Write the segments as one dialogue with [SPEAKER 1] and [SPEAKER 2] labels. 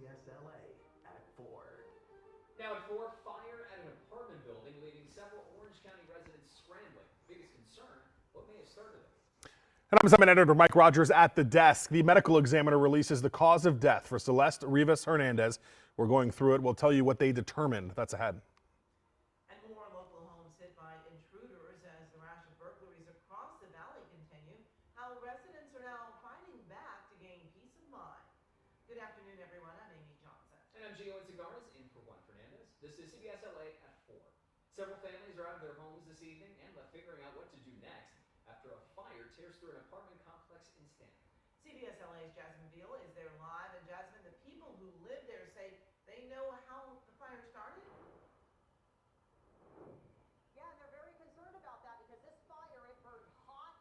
[SPEAKER 1] CBSLA at 4.
[SPEAKER 2] Now at 4, fire at an apartment building leaving several Orange County residents scrambling. Biggest concern, what may have started it?
[SPEAKER 3] And I'm Summit Editor Mike Rogers at the desk. The medical examiner releases the cause of death for Celeste Hernandez. We're going through it. We'll tell you what they determined. That's ahead.
[SPEAKER 4] And more local homes hit by intruders as the rash of burglaries across the valley continue. How residents are now fighting back to gain peace of mind. Good afternoon, everyone. I'm Amy Johnson.
[SPEAKER 2] And I'm Gio Cigares in for Fernandez. This is CBSLA at 4. Several families are out of their homes this evening and left figuring out what to do next after a fire tears through an apartment complex in Stanton.
[SPEAKER 4] CBSLA's Jasmine Veal is there live. And Jasmine, the people who live there say they know how the fire started?
[SPEAKER 5] Yeah, and they're very concerned about that because this fire, it burned hot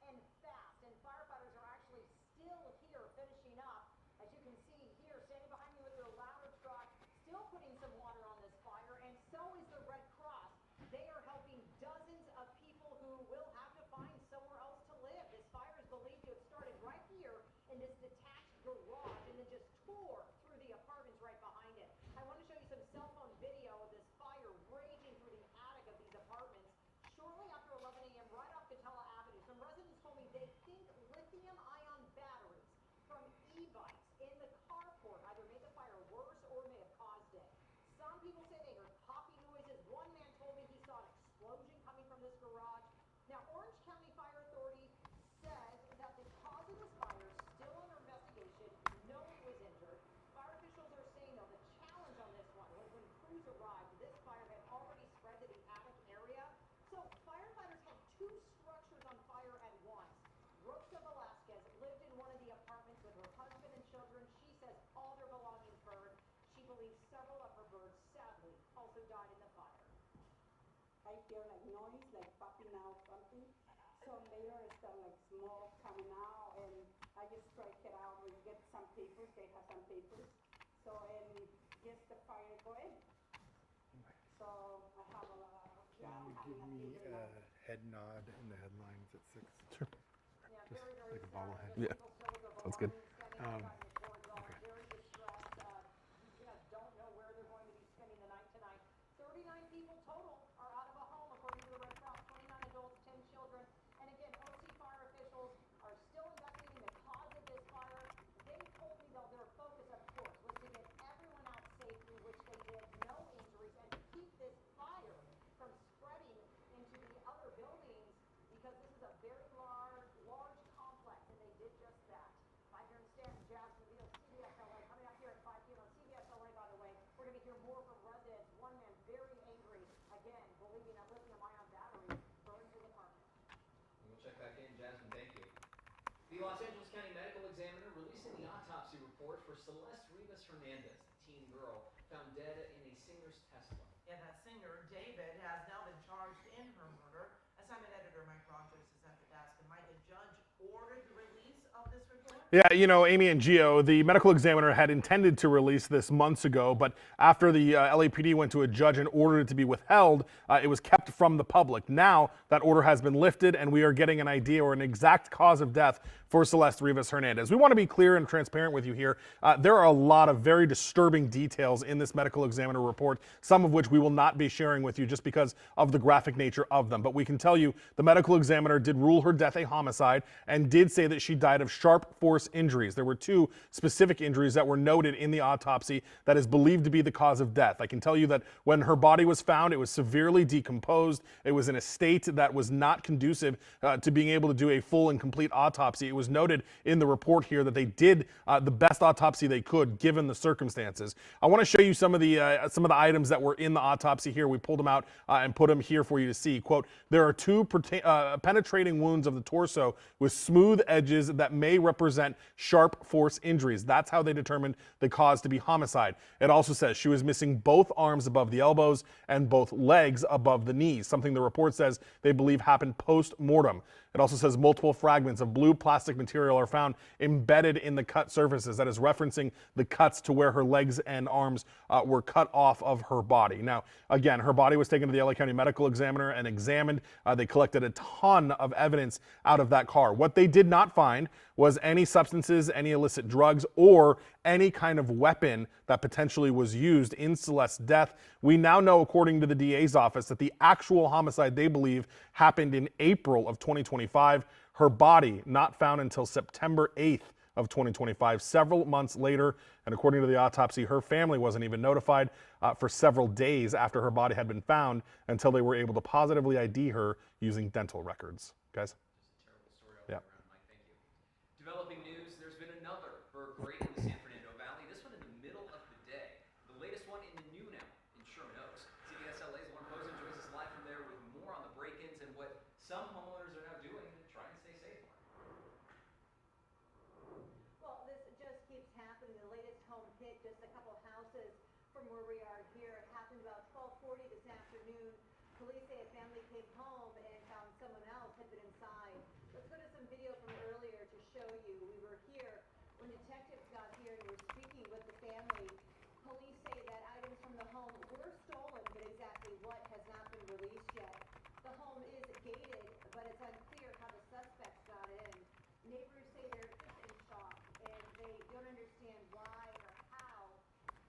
[SPEAKER 5] and fast, and firefighters are actually still here finishing up. As you can see here, standing behind me with their ladder truck, still putting some water on this fire, and so is the Red Cross. They are helping dozens of people who will have to find somewhere else to live. This fire is believed to have started right here in this detached garage and then just tore through the apartments right behind it. I want to show you some cell phone video of this fire raging through the attic of these apartments shortly after 11 a.m. right off Catella Avenue. Some residents told me they think lithium-ion batteries from e-bikes in the carport either made the fire worse or may have caused it. Some people say they heard popping noises. One man told me he saw an explosion coming from this garage. Now, Orange County Fire Authority says that the cause of this fire is still under investigation. No one was injured. Fire officials are saying, though, the challenge on this one was when crews arrived, this fire had already spread to the attic area. So firefighters had two structures on fire at once. Rosa Velasquez lived in one of the apartments with her husband and children. She says all their belongings burned. She believes several of her birds, sadly, also died in the fire.
[SPEAKER 6] I hear like noise, like popping out something. So later it started like smoke coming out, and I just strike it out. We get some papers. They have some papers. So and just the fire go in. So I have a lot of.
[SPEAKER 7] Can you give me a head nod in the headlines at 6?
[SPEAKER 3] Sure.
[SPEAKER 5] Yeah, very, very
[SPEAKER 7] Like a
[SPEAKER 5] sad.
[SPEAKER 7] bobblehead.
[SPEAKER 3] Yeah, sounds good.
[SPEAKER 7] Okay.
[SPEAKER 5] Very distressed. Don't know where they're going to be spending the night tonight. 39 people total are out of a home, according to the Red Cross. 29 adults, 10 children. And again, OC fire officials are still investigating the cause of this fire. They told me, though, their focus, of course, was to get everyone out safely, which they did, no injuries, and to keep this fire from spreading into the other buildings, because this is a very large complex, and they did just that. Right here in Stanton, Jasmine Veal, CBSLA, coming up here at 5 p.m. on CBSLA, by the way. We're going to hear more from residents. One man very angry, again, believing that lithium-ion batteries burned his apartment.
[SPEAKER 2] We'll check back in, Jasmine, thank you. The Los Angeles County Medical Examiner releasing the autopsy report for Celeste Hernandez, the teen girl found dead in a singer's Tesla.
[SPEAKER 4] Yeah, that singer, David, has now been charged in her murder. Assignment editor Mike Rogers is at the desk. And Mike, a judge ordered the release of this report?
[SPEAKER 3] Yeah, you know, Amy and Gio, the medical examiner had intended to release this months ago, but after the LAPD went to a judge and ordered it to be withheld, it was kept from the public. Now that order has been lifted and we are getting an idea or an exact cause of death for Celeste Hernandez. We want to be clear and transparent with you here. There are a lot of very disturbing details in this medical examiner report, some of which we will not be sharing with you just because of the graphic nature of them. But we can tell you the medical examiner did rule her death a homicide and did say that she died of sharp force injuries. There were two specific injuries that were noted in the autopsy that is believed to be the cause of death. I can tell you that when her body was found, it was severely decomposed. It was in a state that was not conducive to being able to do a full and complete autopsy. It was noted in the report here that they did the best autopsy they could given the circumstances. I want to show you some of the items that were in the autopsy here. We pulled them out and put them here for you to see. Quote, there are two penetrating wounds of the torso with smooth edges that may represent sharp force injuries. That's how they determined the cause to be homicide. It also says she was missing both arms above the elbows and both legs above the knees, something the report says they believe happened post-mortem. It also says multiple fragments of blue plastic material are found embedded in the cut surfaces. That is referencing the cuts to where her legs and arms were cut off of her body. Now, again, her body was taken to the LA County Medical Examiner and examined. They collected a ton of evidence out of that car. What they did not find was any substances, any illicit drugs, or any kind of weapon that potentially was used in Celeste's death. We now know, according to the DA's office, that the actual homicide they believe happened in April of 2025. Her body not found until September 8th of 2025, several months later. And according to the autopsy, her family wasn't even notified for several days after her body had been found until they were able to positively ID her using dental records. Guys?
[SPEAKER 2] Terrible story all the way around, Mike. Thank you. Developing news, there's been another burglary in the San Fernando Valley, this one in the middle of the day. The latest one in the noon hour in Sherman Oaks. CBS LA's Lauren Posen joins us live from there with more on the break-ins and what some homeowners are now doing to try and stay safe.
[SPEAKER 5] Well, this just keeps happening. The latest home hit just a couple houses from where we are here. It happened about 12:40 this afternoon. Police say a family came home and found someone else had been inside. Let's go to some video from earlier to show you. We were here when detectives got here and were speaking with the family. Police say that items from the home were stolen, but exactly what has not been released yet. The home is gated, but it's unclear how the suspects got in. Neighbors say they're just in shock, and they don't understand why or how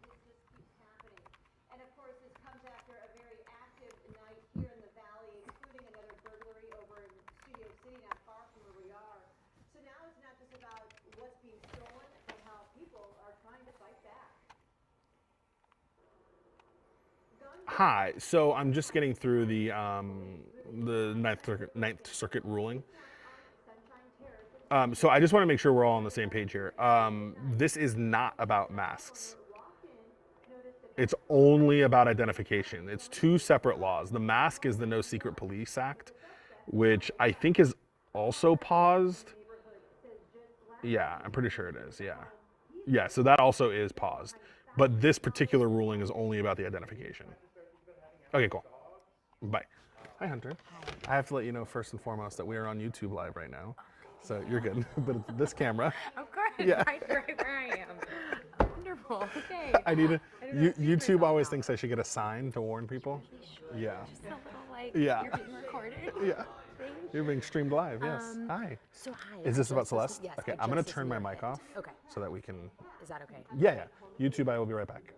[SPEAKER 5] this just keeps happening. And of course, this comes after a very active night here in the valley, including another burglary over in Studio City, not far from where we are. So now it's not just about what's being stolen, but how people are trying to fight back.
[SPEAKER 3] Hi. So I'm just getting through the Ninth Circuit ruling. So I just want to make sure we're all on the same page here. This is not about masks. It's only about identification. It's two separate laws. The mask is the No Secret Police Act, which I think is also paused. Yeah, I'm pretty sure it is. Yeah. Yeah, so that also is paused. But this particular ruling is only about the identification. Okay, cool. Bye. Hi, Hunter. I have to let you know first and foremost that we are on YouTube Live right now. So you're good. But it's this camera.
[SPEAKER 8] Of course,
[SPEAKER 3] Yeah.
[SPEAKER 8] right where I am. Wonderful. Okay.
[SPEAKER 3] I need to. YouTube
[SPEAKER 8] myself
[SPEAKER 3] always
[SPEAKER 8] now.
[SPEAKER 3] thinks I should get a sign to warn people. Yeah.
[SPEAKER 8] Just a little like
[SPEAKER 3] Yeah.
[SPEAKER 8] you're being recorded.
[SPEAKER 3] Yeah.
[SPEAKER 8] Thing.
[SPEAKER 3] You're being streamed live. Yes. Hi.
[SPEAKER 8] So hi.
[SPEAKER 3] Is
[SPEAKER 8] I
[SPEAKER 3] this about
[SPEAKER 8] just listened-
[SPEAKER 3] Celeste?
[SPEAKER 8] Yes.
[SPEAKER 3] Okay,
[SPEAKER 8] I
[SPEAKER 3] I'm gonna
[SPEAKER 8] just
[SPEAKER 3] turn my
[SPEAKER 8] listened to
[SPEAKER 3] mic
[SPEAKER 8] your
[SPEAKER 3] off
[SPEAKER 8] hint. Okay.
[SPEAKER 3] so that we can.
[SPEAKER 8] Is that okay?
[SPEAKER 3] Yeah. YouTube, I will be right back.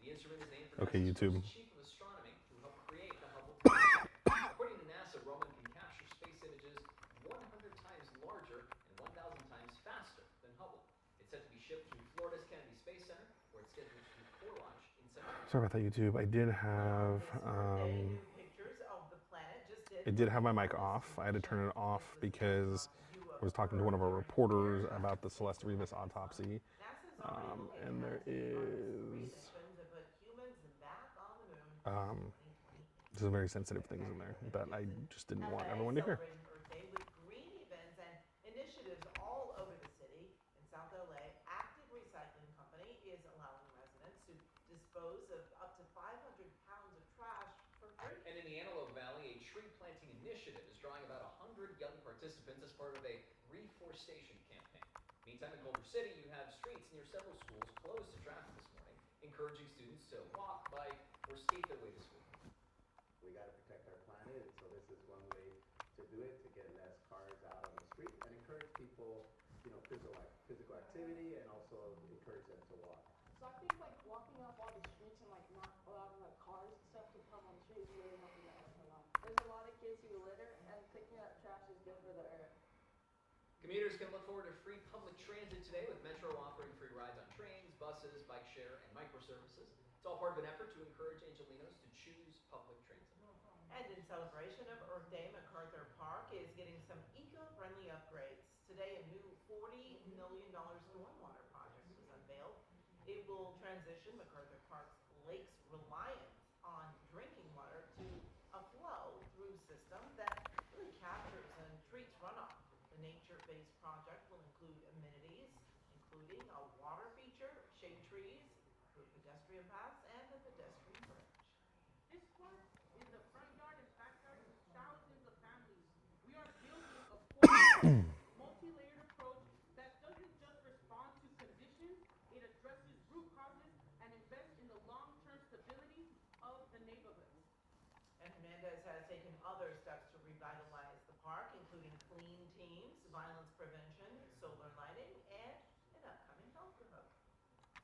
[SPEAKER 2] The instrument is named for
[SPEAKER 3] Okay,
[SPEAKER 2] NASA's
[SPEAKER 3] YouTube.
[SPEAKER 2] first chief of astronomy who helped create the Hubble telescope. According to NASA, Roman can capture space images 100 times larger and 1,000 times faster than Hubble. It's set to be shipped to Florida's Kennedy Space Center, where it's scheduled to core launch in September.
[SPEAKER 3] Sorry about that, YouTube. I did have my mic off. I had to turn it off because I was talking to one of our reporters about the Celeste Hernandez autopsy. And there is some very sensitive things in there that I just didn't want everyone to hear.
[SPEAKER 4] Dispose of up to 500 pounds of trash for free.
[SPEAKER 2] And in the Antelope Valley, a tree planting initiative is drawing about 100 young participants as part of a reforestation campaign. Meantime, in Culver City, you have streets near several schools closed to traffic this morning, encouraging students to walk, bike, or skate their way to school.
[SPEAKER 1] We got to protect our planet, and so this is one way to do it, to get less cars out on the street and encourage people, physical activity, and also encourage them to walk.
[SPEAKER 6] So I think like walking up all the streets and like not allowing like cars and stuff to come on the street is really helping that a lot. There's a lot of kids who litter, and picking up trash is good for the earth.
[SPEAKER 2] Commuters can look forward to free public transit today, with Metro offering free rides on trains, buses, bike share, and microservices. It's all part of an effort to encourage Angelinos to choose public transit.
[SPEAKER 4] And in celebration of Earth Day, MacArthur Park is getting some eco-friendly upgrades. Today, a new $40 million stormwater project was unveiled. It will transition MacArthur Park's lakes' reliance on drinking water to a flow-through system that really captures and treats runoff. The nature-based project will include amenities, including a water feature, shade trees, approved pedestrian paths, and a pedestrian bridge.
[SPEAKER 9] This park is the front yard and backyard of thousands of families. We are building a multi-layered approach that doesn't just respond to conditions, it addresses root causes and invests in the long-term stability of the neighborhoods.
[SPEAKER 4] And Hernandez has taken other steps to revitalize the park, including clean teams, violence prevention, solar lighting, and an upcoming health promotion.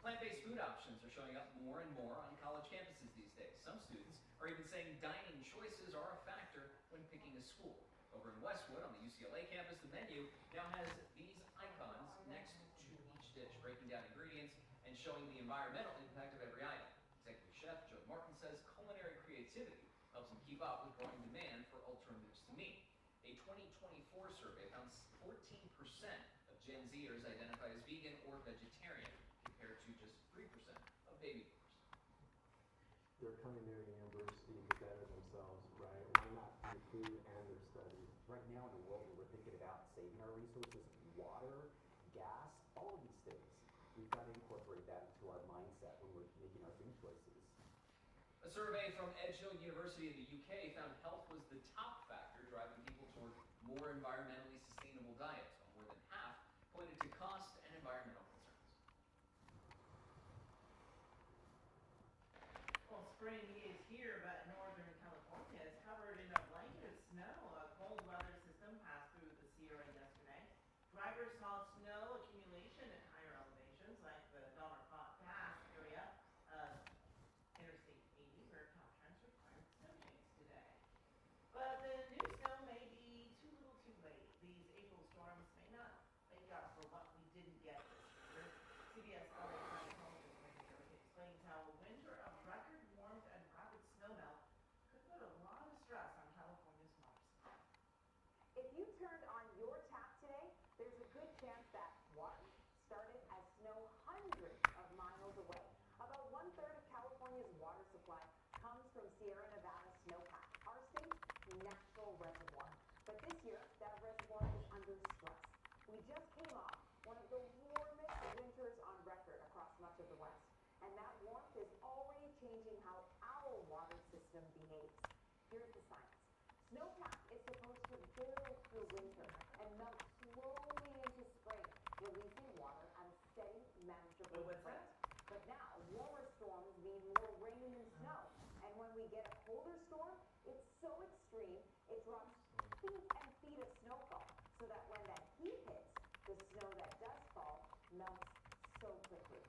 [SPEAKER 2] Plant-based food options are showing up more and more on college campuses these days. Some students are even saying dining choices are a factor when picking a school. Over in Westwood, on the UCLA campus, the menu now has these icons next to each dish, breaking down ingredients and showing the environmental impact of every item. Executive Chef Joe Martin says culinary creativity helps them keep up with growing demand for alternatives to meat. A 2024 survey found 14% of Gen Zers identify as vegan or vegetarian, compared to just 3% of baby boomers.
[SPEAKER 1] They're coming there to university to better themselves, right? Why not do food and their studies? Right now in the world where we're thinking about saving our resources, water, gas, all of these things, we've got to incorporate that into our mindset when we're making our food choices.
[SPEAKER 2] A survey from Edge Hill University in the UK found health was the top factor driving people toward more environmentally sustainable diets, while more than half pointed to cost and environmental concerns.
[SPEAKER 4] Well, spring is here, but Northern California is covered in a blanket of snow. A cold weather system passed through the Sierra yesterday. Drivers saw snow accumulation at higher elevations like the Dollar Pass area of Interstate 80, where Caltrans required snow chains today. But the new snow may be too little too late. These April storms may not make up for what we didn't get this year. CBS LA climatologist Wendy Eric explains how a winter of record warmth and rapid snow melt could put a lot of stress on California's water supply.
[SPEAKER 5] If you turned on your tap today, there's a good chance that water started as snow hundreds of miles away. About 1/3 of California's water supply comes from Sierra Nevada snowpack, our state's natural reservoir. But this year, that reservoir is under stress. We just came off one of the warmest winters on record across much of the West. And that warmth is already changing how our water system behaves. Here's the science. Snowpack is supposed to build through winter and melt slowly into spring, releasing water at a steady, manageable
[SPEAKER 4] What's
[SPEAKER 5] rate.
[SPEAKER 4] that?
[SPEAKER 5] But now, warmer storms mean more rain and snow. And when we get a colder storm, it's so extreme, it drops feet and feet of snowfall, so that when that heat hits, the snow that does fall melts so quickly.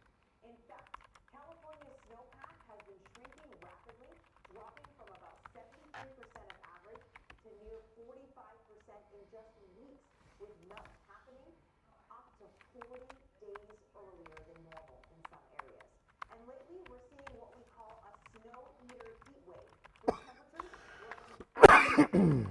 [SPEAKER 5] In fact, California's snowpack has with melt happening up to 40 days earlier than normal in some areas. And lately, we're seeing what we call a snow eater heat wave, with temperatures degrees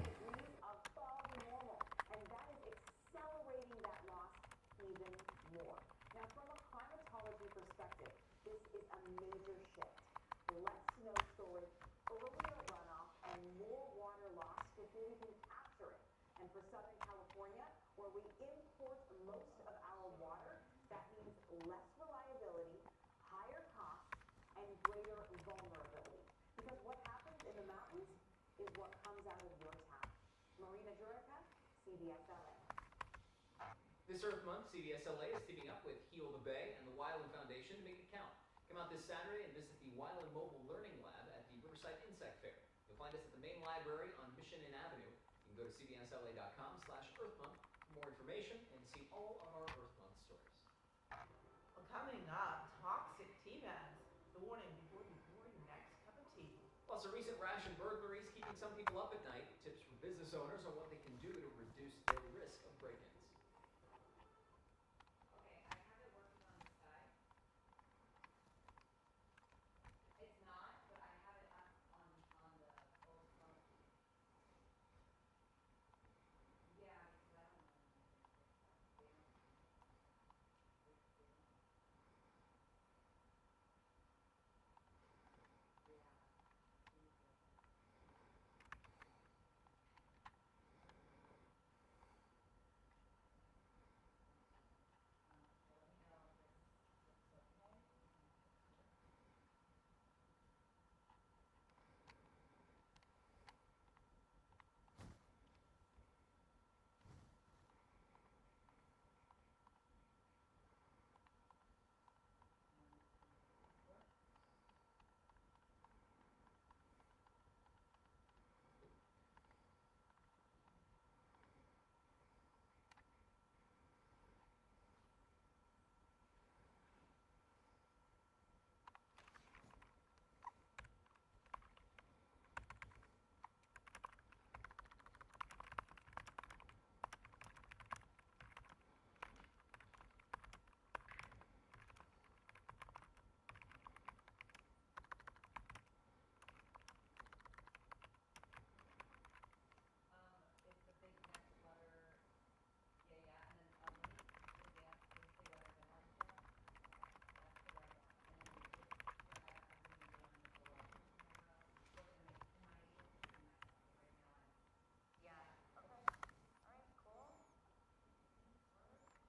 [SPEAKER 5] above normal, and that is accelerating that loss even more. Now, from a climatology perspective, this is a major shift. Less snow storage, earlier runoff, and more water loss before we can capture it. And for Southern California, where we import most of our water, that means less reliability, higher costs, and greater vulnerability. Because what happens in the mountains is what comes out of your town. Marina Jurica, CBS LA.
[SPEAKER 2] This Earth Month, CBS LA is teaming up with Heal the Bay and the Wyland Foundation to make it count. Come out this Saturday and visit the Wyland Mobile Learning Lab at the Riverside Insect Fair. You'll find us at the main library on Mission Inn Avenue. You can go to cbsla.com/Earth Month for more information and see all of our Earth Month stories.
[SPEAKER 4] Well, coming up, toxic tea bags. The warning before you pour your next cup of tea.
[SPEAKER 2] Plus, a recent rash of burglaries keeping some people up at night. Tips from business owners on what they can do to reduce their risk of break-ins.
[SPEAKER 8] Okay, I have it working on the side. It's not, but I have it up on the old phone. Yeah, because I don't know. They don't.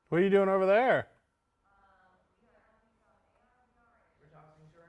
[SPEAKER 3] What are you doing over there?
[SPEAKER 4] We're tossing sure.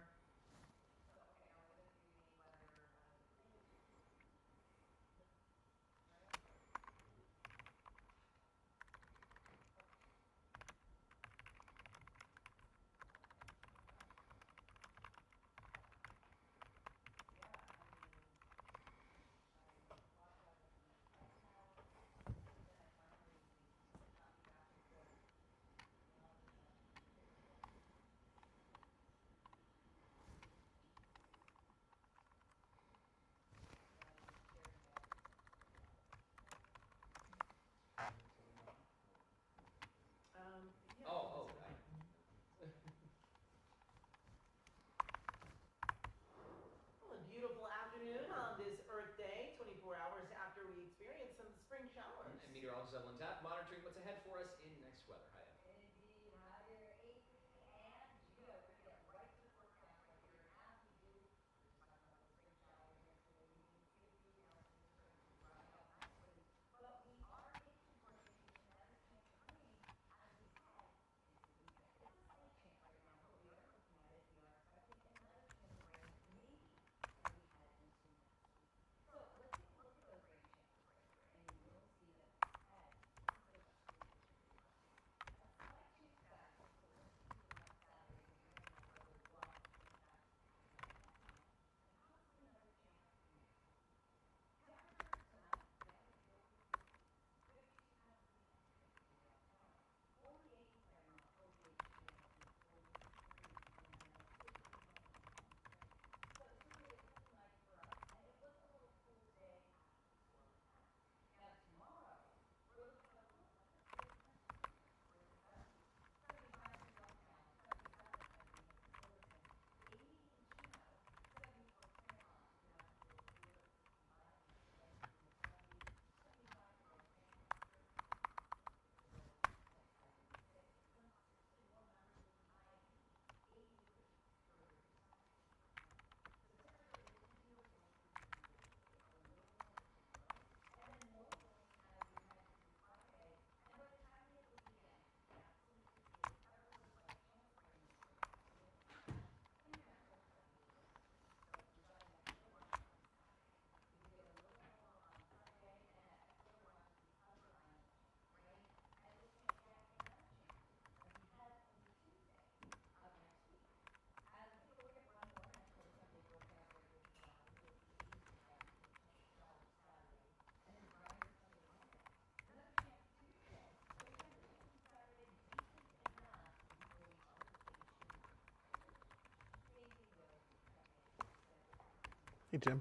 [SPEAKER 3] Hey, Jim.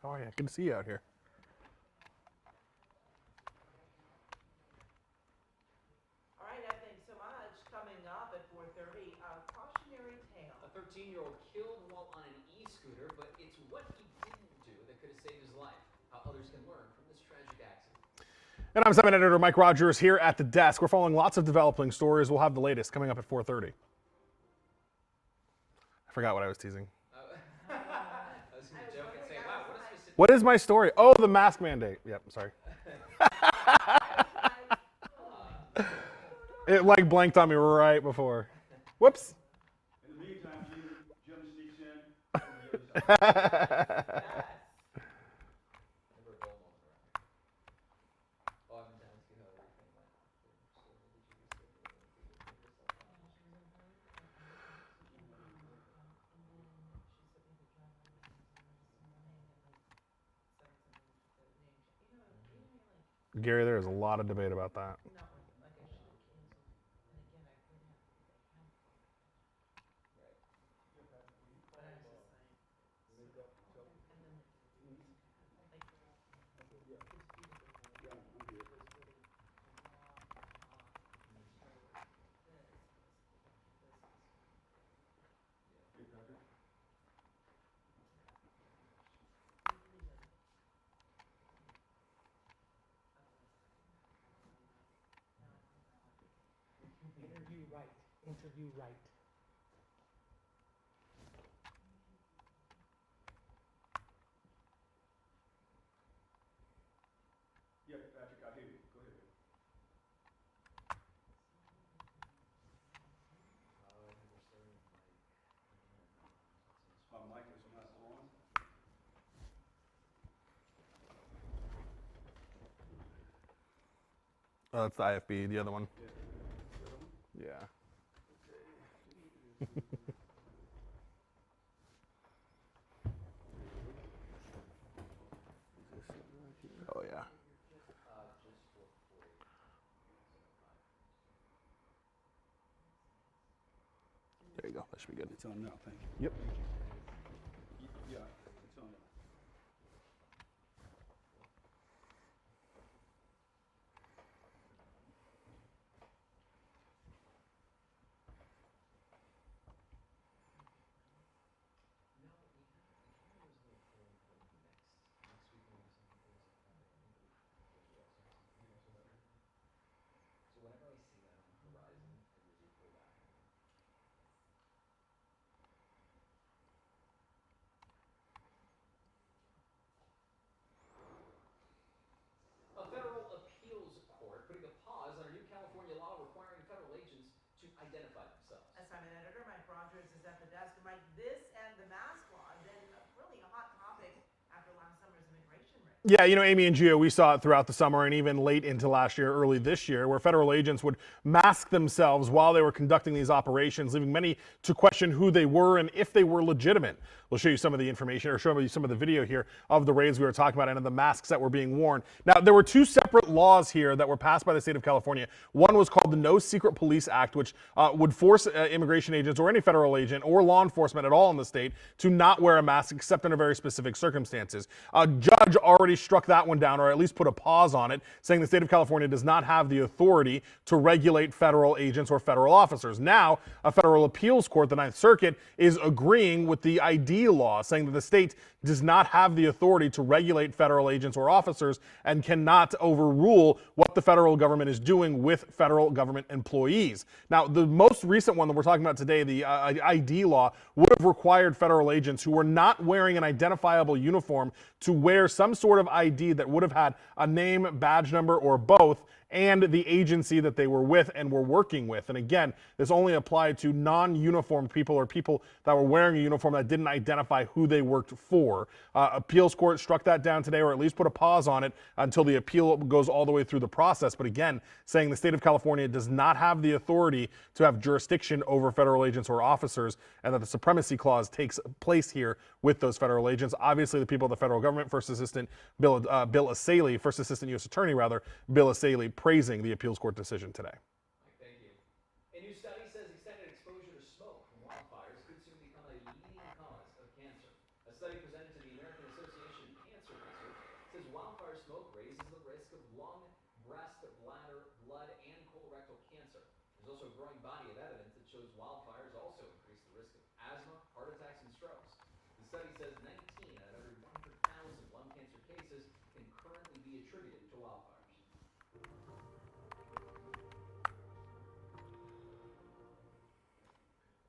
[SPEAKER 3] How are you? Good to see you out here.
[SPEAKER 4] All right, Ed, thanks so much. Coming up at 4:30, a cautionary tale.
[SPEAKER 2] A 13-year-old killed while on an e-scooter, but it's what he didn't do that could have saved his life. How others can learn from this tragic accident.
[SPEAKER 3] And I'm 7 editor Mike Rogers here at the desk. We're following lots of developing stories. We'll have the latest coming up at 4:30. I forgot what I was teasing.
[SPEAKER 2] I was going to joke and say, wow, what a specific...
[SPEAKER 3] What is my story? Oh, the mask mandate. Yep, sorry. It like blanked on me right before. Whoops.
[SPEAKER 10] In the meantime, Jim sneaks in.
[SPEAKER 2] Never a dull moment around here. Oh, I've been down to see how everything went.
[SPEAKER 3] Gary, there is a lot of debate about that.
[SPEAKER 1] Interview right.
[SPEAKER 10] Yeah, Patrick, I hear you. Go ahead. My mic is not on.
[SPEAKER 3] Oh, that's the IFB, the other one. Yeah. Oh, yeah. There you go. That should be good.
[SPEAKER 10] It's on now, thank you.
[SPEAKER 3] Yep.
[SPEAKER 10] Yeah, it's on now.
[SPEAKER 2] So whenever I see that on the horizon, I usually pull back. A federal appeals court putting a pause on a new California law requiring federal agents to identify themselves.
[SPEAKER 4] Assignment editor Mike Rogers is at the desk. Mike, this and the mask law have been really a hot topic after last summer's immigration raid.
[SPEAKER 3] Yeah, you know, Amy and Gio, we saw it throughout the summer and even late into last year, early this year, where federal agents would mask themselves while they were conducting these operations, leaving many to question who they were and if they were legitimate. We'll show you some of the information or show you some of the video here of the raids we were talking about and of the masks that were being worn. Now, there were two separate laws here that were passed by the state of California. One was called the No Secret Police Act, which would force immigration agents or any federal agent or law enforcement at all in the state to not wear a mask except under very specific circumstances. A judge already struck that one down, or at least put a pause on it, saying the state of California does not have the authority to regulate federal agents or federal officers. Now, a federal appeals court, the Ninth Circuit, is agreeing with the ID law, saying that the state does not have the authority to regulate federal agents or officers and cannot overrule what the federal government is doing with federal government employees. Now, the most recent one that we're talking about today, the ID law, would have required federal agents who were not wearing an identifiable uniform to wear some sort of ID that would have had a name, badge number, or both, and the agency that they were with and were working with. And again, this only applied to non-uniformed people or people that were wearing a uniform that didn't identify who they worked for. Appeals court struck that down today, or at least put a pause on it until the appeal goes all the way through the process. But again, saying the state of California does not have the authority to have jurisdiction over federal agents or officers, and that the supremacy clause takes place here with those federal agents. Obviously, the people of the federal government, First Assistant Bill Asaley, First Assistant U.S. Attorney, Bill Asaley, praising the appeals court decision today.
[SPEAKER 2] Thank you. A new study says extended exposure to smoke from wildfires could soon become a leading cause of cancer. A study presented to the American Association of Cancer Research says wildfire smoke raises the risk of lung, breast, bladder, blood, and colorectal cancer. There's also a growing body of evidence that shows wildfires also increase the risk of asthma, heart attacks, and strokes. The study says 19 out of every 100,000 lung cancer cases can currently be attributed to wildfires.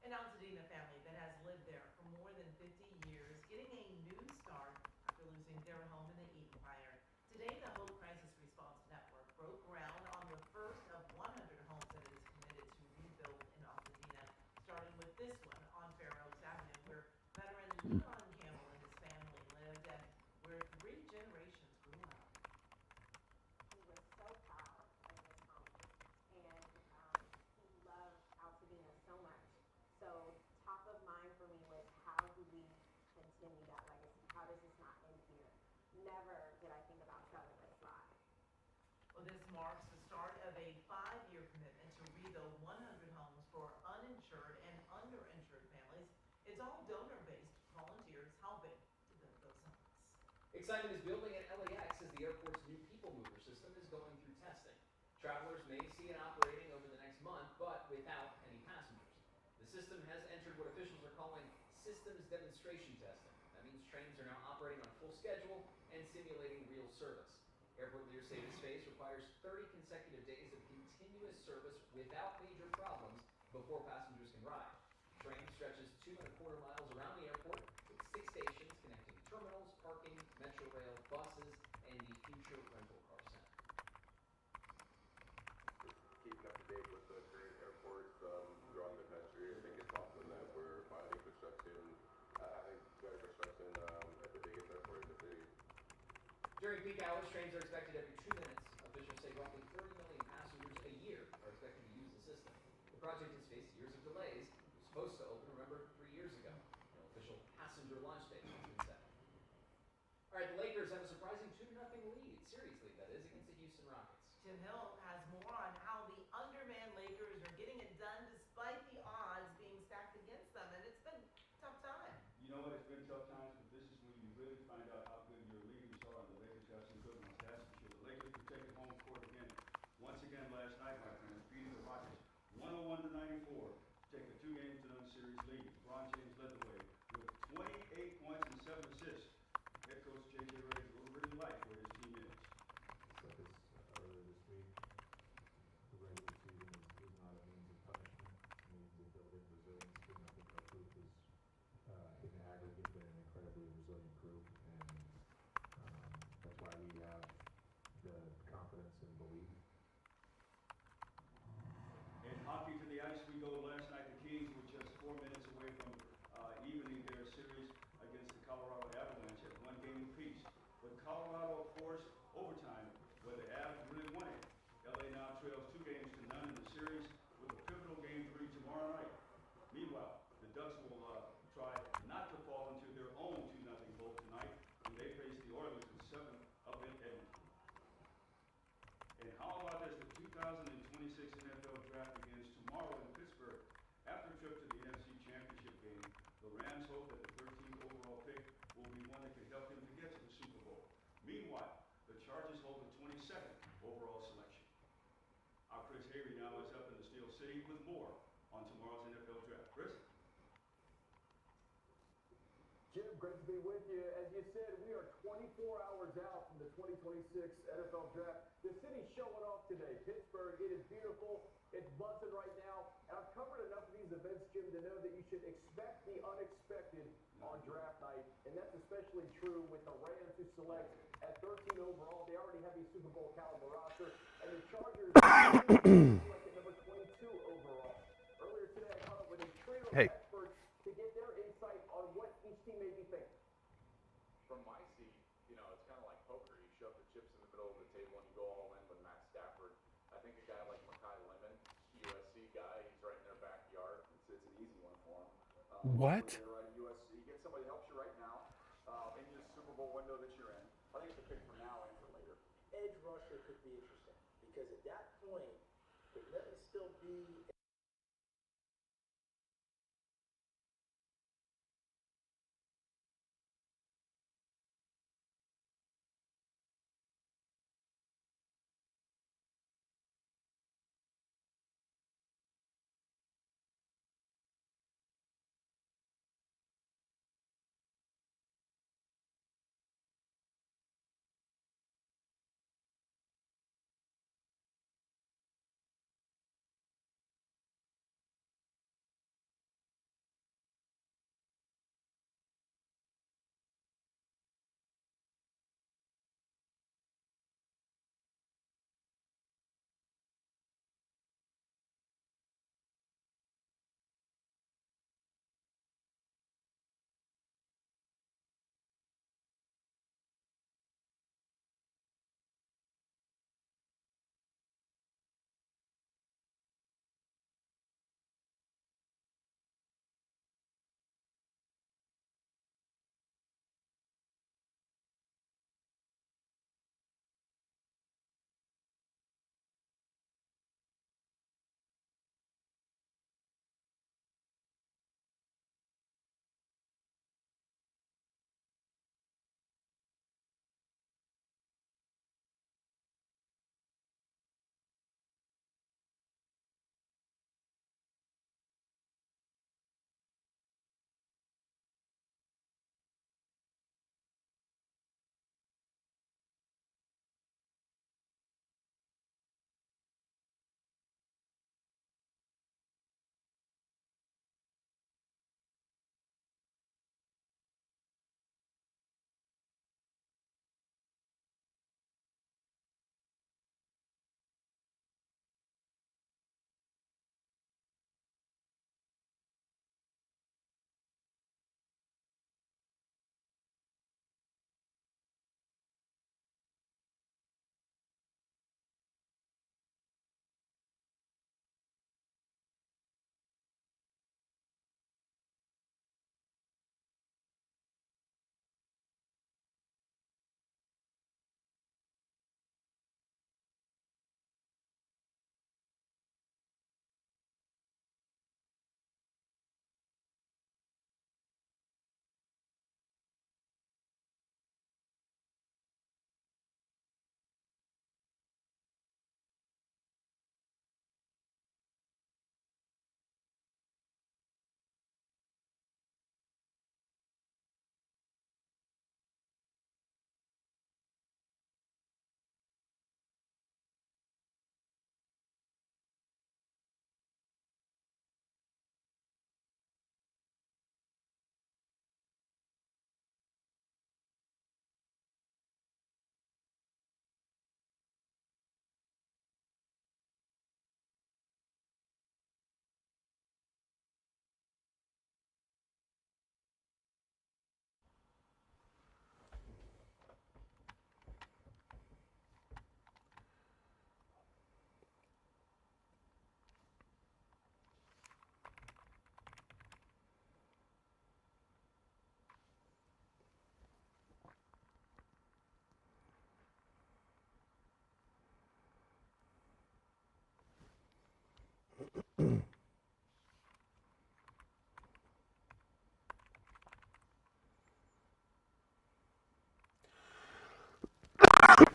[SPEAKER 4] An Altadena family that has lived there for more than 50 years, getting a new start after losing their home in the Eaton fire. Today, the Hope Crisis Response Network broke ground on the first of 100 homes that it is committed to rebuild in Altadena, starting with this one on Fair Oaks Avenue, where veteran Leon Campbell and his family lived and where 3 generations grew up.
[SPEAKER 5] He was so proud of this home, and he loved Altadena so much. So top of mind for me was, how do we continue that legacy? How does this not end here? Never did I think about selling this lot.
[SPEAKER 4] Well, this marks the start of a 5-year commitment to rebuild 100 homes for uninsured and underinsured families. It's all donor-based, volunteers helping to build those homes.
[SPEAKER 2] Excitement is building at LAX as the airport's new people mover system is going through testing. Travelers may see it operating over the next month, but without any passengers. The system has entered what officials are calling systems demonstration testing. That means trains are now operating on full schedule and simulating real service. Airport leaders say this phase requires 30 consecutive days of continuous service without major problems before passengers can ride. The train stretches 2.25 miles around the airport with 6 stations connecting terminals, parking, metro rail, buses, and the future rental car center.
[SPEAKER 11] Keeping up to date with the current airports throughout the country. I think it's awesome that we're finding construction, having better construction at the biggest airport in the city.
[SPEAKER 2] During peak hours, trains are expected every 2 minutes. Officials say roughly 30 million passengers a year are expected to use the system. The project has faced years of delays. It was supposed to open, remember, 3 years ago. No official passenger launch date has been set. All right, the Lakers have a surprising 2-0 lead, seriously, that is, against the Houston Rockets.
[SPEAKER 4] Tim Hill has more on how the underman Lakers are getting it done despite the odds being stacked against them, and it's been a tough time.
[SPEAKER 10] You know what, it's been tough times, but this is when you really find out how good your leaders are, and the Lakers got some good ones, that's for sure. The Lakers could take it home court again, once again last night, my friends, beating the Rockets 101-94, take a 2-game-to-none series lead. LeBron James led the way with 28 points and 7 assists. Head coach J.J. Redick will really like where his team is.
[SPEAKER 1] Said this earlier this week. The regular season is not a means of punishment, it's a means of building resilience. And I think our group is, in the aggregate, been an incredibly resilient group, and that's why we have the confidence and belief.
[SPEAKER 10] In hockey to the ice we go last night. The Kings were just 4 minutes away from evening their series against the Colorado Avalanche at 1 game apiece. But Colorado forced overtime where the Avs really won it. LA now trails 2-0 in the series with a pivotal game 3 tomorrow night. Meanwhile, the Ducks will try not to fall into their own 2-0 hole tonight when they face the Oilers in 7th up in Edmonton. And how about this? The 2026 NFL Draft begins tomorrow in Pittsburgh. After a trip to the NFC Championship game, the Rams hope that the 13th overall pick will be one that can help them to get to the Super Bowl. Meanwhile, the Chargers hold the 22nd overall selection. Our Chris Hayrie now is up in the Steel City with more on tomorrow's NFL Draft. Chris?
[SPEAKER 11] Jim, great to be with you. As you said, we are 24 hours out from the 2026 NFL Draft. The city's showing off today. Pittsburgh, it is beautiful. It's buzzing right now. And I've covered enough of these events, Jim, to know that you should expect the unexpected on draft night. And that's especially true with the Rams, who select at 13 overall. They already have a Super Bowl caliber roster. And the Chargers select at number 22 overall. Earlier today, I caught up with a trio of experts to get their insight on what each team may be thinking.
[SPEAKER 12] From my seat, it's kind of like poker. You shove the chips in the middle of the table and you go all in with Matt Stafford. I think a guy like Makai Lemon, USC guy, he's right in their backyard. It's an easy one for him.
[SPEAKER 3] What?
[SPEAKER 12] They're right at USC. Get somebody that helps you right now in your Super Bowl window that you're in. I think it's a pick for now and for later.
[SPEAKER 13] Edge rusher could be interesting because at that point, there may still be
[SPEAKER 4] Well,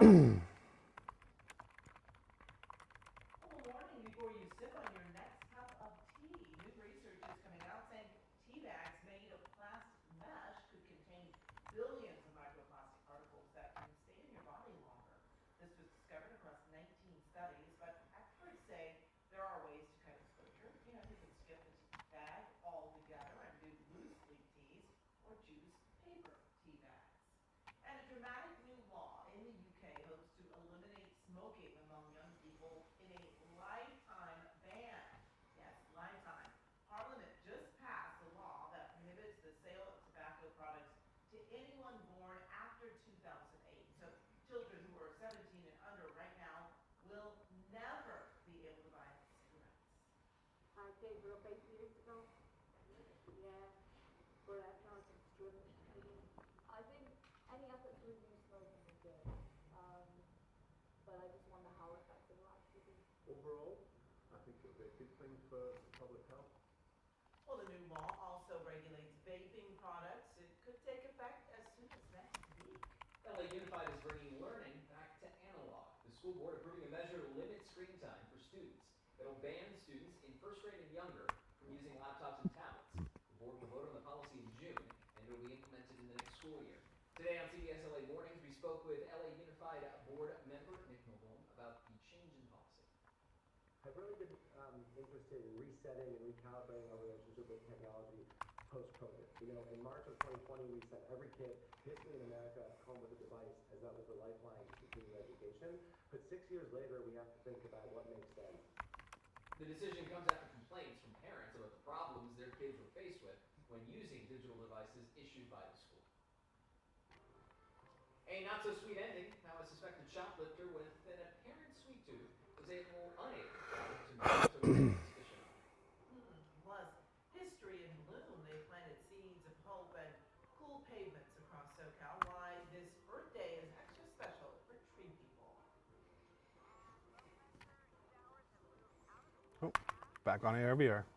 [SPEAKER 4] warning before you sip on your next cup of tea. New research is coming out saying tea bags made of plastic mesh could contain billions of microplastic particles that can stay in your body longer. This was discovered across 19 studies, but experts say there are ways to cut exposure. You know, you can skip the tea bag altogether and do loose leaf teas or choose paper tea bags. And a dramatic new law in the UK hopes to eliminate smoking among young people in a lifetime ban. Yes, lifetime. Parliament just passed a law that prohibits the sale of tobacco products to anyone born after 2008. So children who are 17 and under right now will never be able to buy cigarettes.
[SPEAKER 6] I gave her 8 years ago. Yeah, but I can't control it.
[SPEAKER 5] I think any effort to reduce smoking is good, but I just wonder how effective it will actually be.
[SPEAKER 11] Overall, I think it'll be a good thing for public health.
[SPEAKER 4] Well, the new law also regulates vaping products. It could take effect as soon as next week.
[SPEAKER 2] LA Unified is bringing learning back to analog. The school board approving a measure to limit screen time for students. It'll ban students in first grade and younger from using laptops and tablets. The board will vote on the policy in June, and it will be implemented in the next school year. Today on CBS LA Mornings, we spoke with LA Unified board member Nick Muldoon about the change in policy.
[SPEAKER 1] I've really been interested in resetting and recalibrating our relationship with technology post-COVID. You know, in March of 2020, we sent every kid, particularly in America, home with a device, as that was the lifeline to continuing education. But 6 years later, we have to think about what makes sense.
[SPEAKER 2] The decision comes after complaints from parents about the problems their kids were faced with when using digital devices issued by the school. A not-so-sweet ending. Now a suspected shoplifter with an apparent sweet tooth was unable to move to suspicion.
[SPEAKER 4] Plus, history in bloom. They planted seeds of hope and cool pavements across SoCal. Why this Earth Day is extra special for tree people.
[SPEAKER 3] Oh, back on ARVR.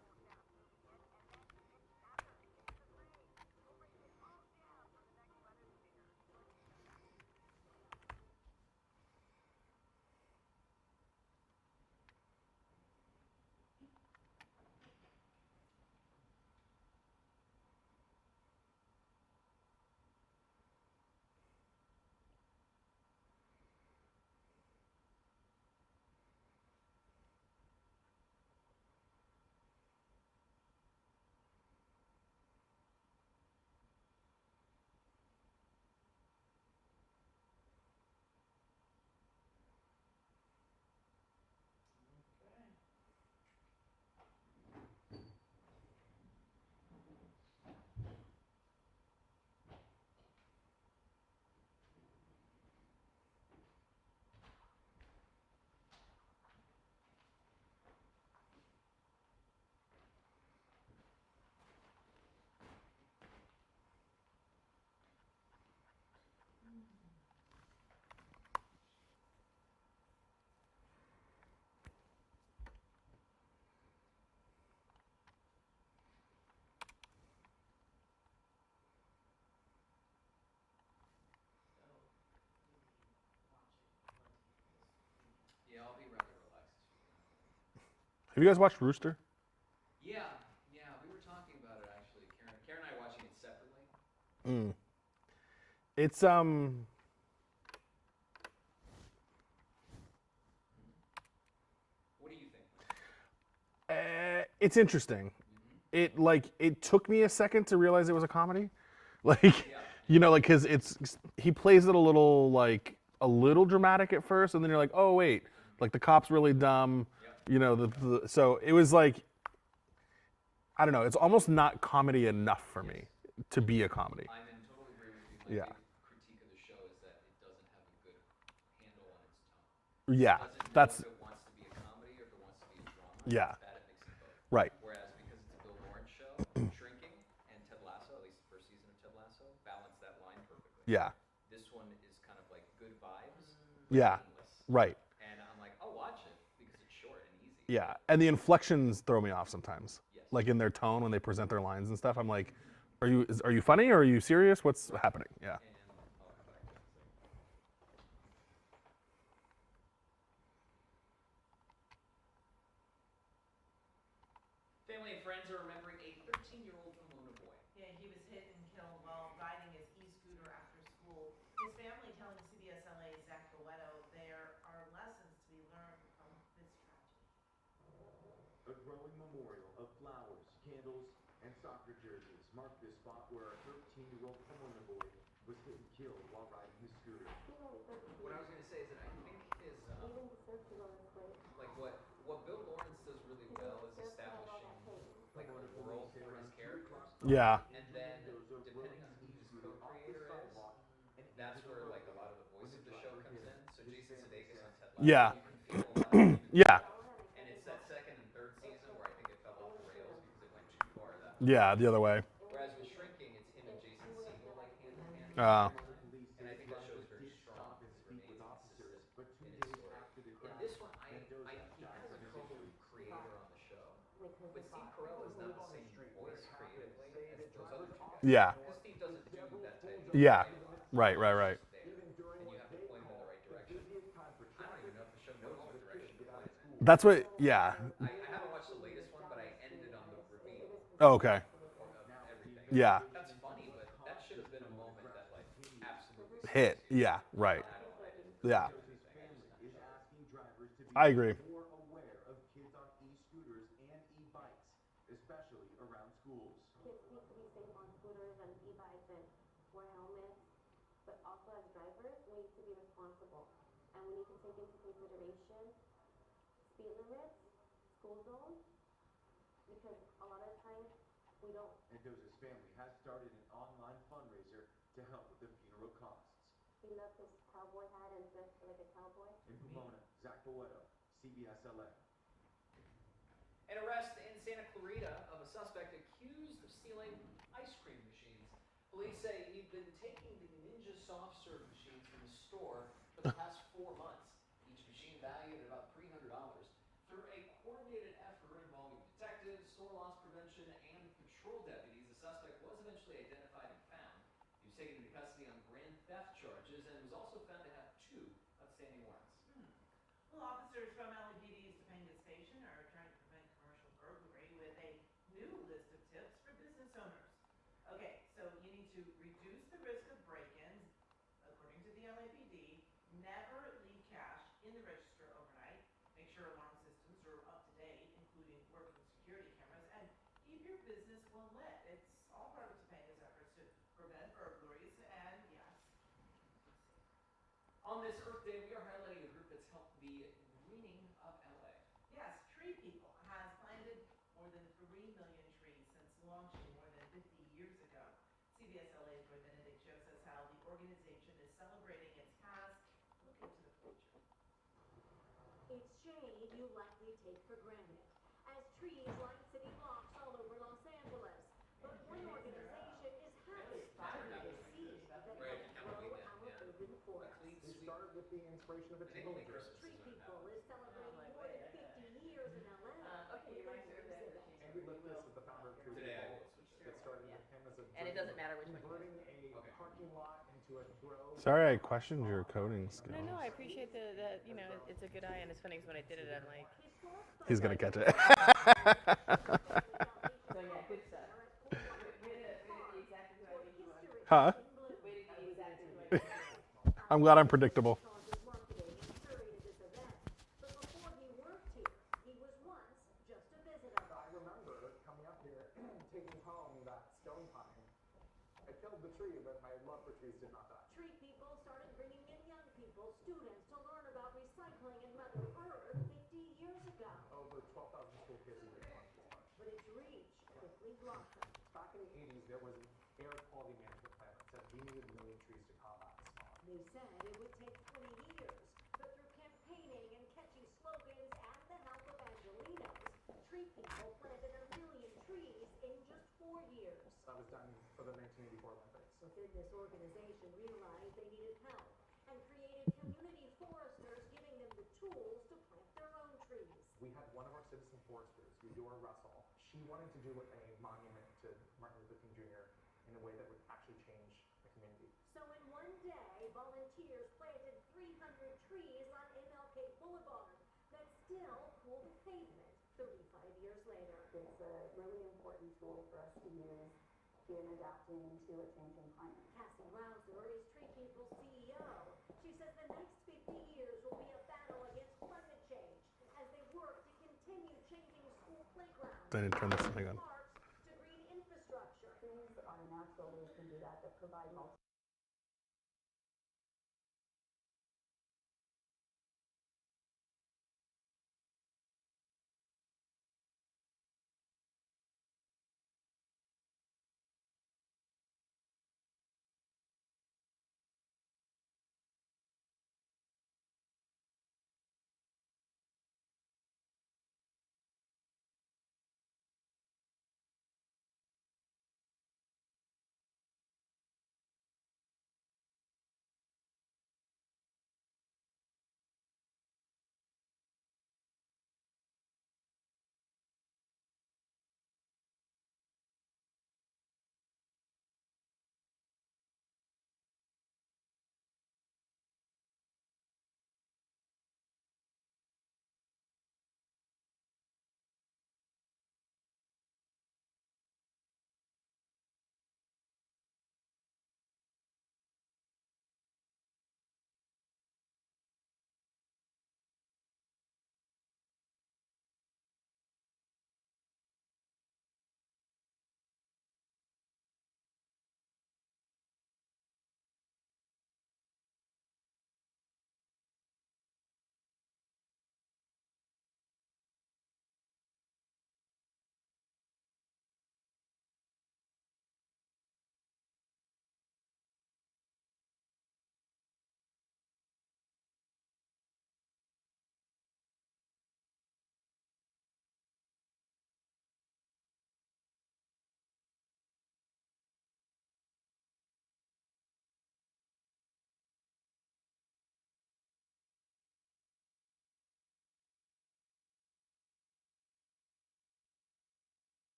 [SPEAKER 2] Yeah, I'll be rather relaxed this weekend.
[SPEAKER 3] Have you guys watched Rooster?
[SPEAKER 2] Yeah, we were talking about it actually. Karen and I are watching it separately.
[SPEAKER 3] It's
[SPEAKER 2] What do you think?
[SPEAKER 3] it's interesting. It took me a second to realize it was a comedy. Like, you know, like, cause he plays it a little dramatic at first, and then you're like, oh wait, like the cop's really dumb. You know, so it was like, I don't know, it's almost not comedy enough for me to be a comedy.
[SPEAKER 2] I'm in total agreement with you. My
[SPEAKER 3] Yeah.
[SPEAKER 2] big critique of the show is that it doesn't have a good handle on its tone.
[SPEAKER 3] Yeah,
[SPEAKER 2] It doesn't know
[SPEAKER 3] that's
[SPEAKER 2] if it wants to be a comedy or if it wants to be a drama.
[SPEAKER 3] Yeah.
[SPEAKER 2] It's bad at mixing both.
[SPEAKER 3] Right.
[SPEAKER 2] Whereas because it's a Bill Lawrence show, Shrinking and Ted Lasso, at least the first season of Ted Lasso, balance that line perfectly.
[SPEAKER 3] Yeah.
[SPEAKER 2] This one is kind of like good vibes,
[SPEAKER 3] Yeah.
[SPEAKER 2] painless.
[SPEAKER 3] Right.
[SPEAKER 2] And I'm like, I'll watch it because it's short and easy.
[SPEAKER 3] Yeah, and the inflections throw me off sometimes.
[SPEAKER 2] Yes.
[SPEAKER 3] Like in their tone when they present their lines and stuff. I'm like, are you funny or are you serious? What's happening? Yeah.
[SPEAKER 2] And I'll come back to it in a second. and friends are remembering a 13-year-old Pomona boy.
[SPEAKER 4] Yeah, he was hit and killed while riding his e-scooter after school. His family telling CBS LA's Zach Boetto there are lessons to be learned from this tragedy.
[SPEAKER 11] A growing memorial of flowers, candles, and soccer jerseys mark the spot where a 13-year-old Pomona boy was hit and killed while riding his scooter.
[SPEAKER 2] What I was going to say is that I think his, like what Bill Lawrence does really well is establishing like a world for his characters.
[SPEAKER 3] Yeah.
[SPEAKER 2] And then depending on who his co-creator is, that's where like a lot of the voice of the show comes in. So Jason Sudeikis on Ted Lasso,
[SPEAKER 3] Yeah.
[SPEAKER 2] you can feel a lot of him in the
[SPEAKER 3] Yeah.
[SPEAKER 2] show. And it's that second and third season where I think it fell off the rails because it went too far that way.
[SPEAKER 3] Yeah, the other way.
[SPEAKER 2] Whereas with Shrinking, it's him and Jason Segel like hand in hand. And I think that show is very strong because it remains consistent in its story. In this one, he has a co-creator on the show, but Steve Carell is not the same voice creatively as those other two guys.
[SPEAKER 3] Yeah.
[SPEAKER 2] Because Steve doesn't do that type of
[SPEAKER 3] Yeah.
[SPEAKER 2] thing.
[SPEAKER 3] Right.
[SPEAKER 2] And you have to point him in the right direction. I don't even know if the show knows what direction to point him in.
[SPEAKER 3] That's what. Yeah.
[SPEAKER 2] I haven't watched the latest one, but I ended on the reveal
[SPEAKER 3] Oh, okay.
[SPEAKER 2] of everything.
[SPEAKER 3] Yeah.
[SPEAKER 2] That's funny, but that should have been a moment that like absolutely
[SPEAKER 3] Hit. Yeah. Right.
[SPEAKER 2] I don't like it.
[SPEAKER 3] Yeah.
[SPEAKER 11] Is asking drivers to be
[SPEAKER 3] I agree.
[SPEAKER 11] more aware of kids on e-scooters and e-bikes, especially around schools.
[SPEAKER 14] Kids need to be safe on scooters and e-bikes and wear helmets, but also as drivers, we need to be responsible. And we need to take into consideration speed limits, school zones, because a lot of times we don't.
[SPEAKER 11] Mendoza's family has started an online fundraiser to help with the funeral costs.
[SPEAKER 14] He loved his cowboy hat and dressed like a cowboy.
[SPEAKER 11] In Pomona, Zach Boetto, CBS LA.
[SPEAKER 2] An arrest in Santa Clarita of a suspect accused of stealing ice cream machines. Police say he'd been taking the Ninja soft serve machines from the store for the past 4 months. Each machine valued at about $300. Through a coordinated effort involving detectives, store loss prevention, and patrol deputies, the suspect was eventually identified and found. He was taken into custody on grand theft charges and was also found to have 2 outstanding warrants.
[SPEAKER 4] Well, officers from LAPD's Topanga Station are trying to prevent commercial burglary with a new list of tips for business owners. Okay, so you need to reduce the risk of break-ins. According to the LAPD, never leave cash in the register overnight. Make sure alarm systems are up to date, including working security cameras, and keep your business well lit. It's all part of Topanga's efforts to prevent burglaries and, yes,
[SPEAKER 2] On this Earth Day, we are highlighting a group that's helped the greening of LA.
[SPEAKER 4] yes, Tree People has planted more than 3 million trees since launching more than 50 years ago. CBS LA's Roy Benedict shows us how the organization is celebrating its past, looking to the future.
[SPEAKER 14] It's shade you likely take for granted, as trees line city blocks all over Los Angeles. But one organization is happy to plant seeds that help grow our urban forests.
[SPEAKER 1] We started with the inspiration of a teenager.
[SPEAKER 14] Tree People is celebrating more than 50 years in LA.
[SPEAKER 4] Okay, you might serve that.
[SPEAKER 1] Andy Lipkus is the founder of Tree
[SPEAKER 2] Today I
[SPEAKER 1] People.
[SPEAKER 2] will switch to
[SPEAKER 1] It started with him as a
[SPEAKER 4] And it doesn't matter which one.
[SPEAKER 1] converting a parking lot into a grove.
[SPEAKER 3] Sorry, I questioned your coding skills.
[SPEAKER 15] No, I appreciate the you know, it's a good eye, and it's funny 'cause when I did it, I'm like,
[SPEAKER 3] He's gonna catch it.
[SPEAKER 15] so yeah, good stuff. Way to be exactly who I think you are.
[SPEAKER 3] Huh?
[SPEAKER 15] Way to be exactly who I think you are.
[SPEAKER 3] I'm glad I'm predictable.
[SPEAKER 14] Marketing and curated this event. But before he worked here, he was once just a visitor.
[SPEAKER 1] I remember coming up here, taking home that stone pine. I killed the tree, but my love for trees did not die.
[SPEAKER 14] Tree People started bringing in young people, students, to learn about recycling and Mother Earth 50 years ago.
[SPEAKER 1] Over 12,000 school kids in this month.
[SPEAKER 14] But its reach quickly blossomed.
[SPEAKER 1] Back in the 80s, there was an air quality management plan that said we needed a million trees to combat smog.
[SPEAKER 14] They said it would take 20 years, but through campaigning and catchy slogans and the help of Angelinos, Tree People planted 1 million trees in just 4 years.
[SPEAKER 1] That was done for the 1984 Olympics.
[SPEAKER 14] Within this organization realized they needed help and created community foresters, giving them the tools to plant their own trees.
[SPEAKER 1] We had one of our citizen foresters, Eudora Russell. She wanted to do a monument to Martin Luther King Jr. in a way that would actually change the community.
[SPEAKER 14] So in one day, volunteers planted 300 trees on MLK Boulevard that still cool the pavement 35 years later. It's really
[SPEAKER 6] in adapting to a changing climate.
[SPEAKER 5] Cassie Rouser is Tree People's CEO. She says the next 50 years will be a battle against climate change as they work to continue changing school playgrounds.
[SPEAKER 3] I didn't turn this thing on.
[SPEAKER 5] To green infrastructure.
[SPEAKER 6] Trees are a natural way to do that provide multi.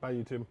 [SPEAKER 3] Bye, YouTube.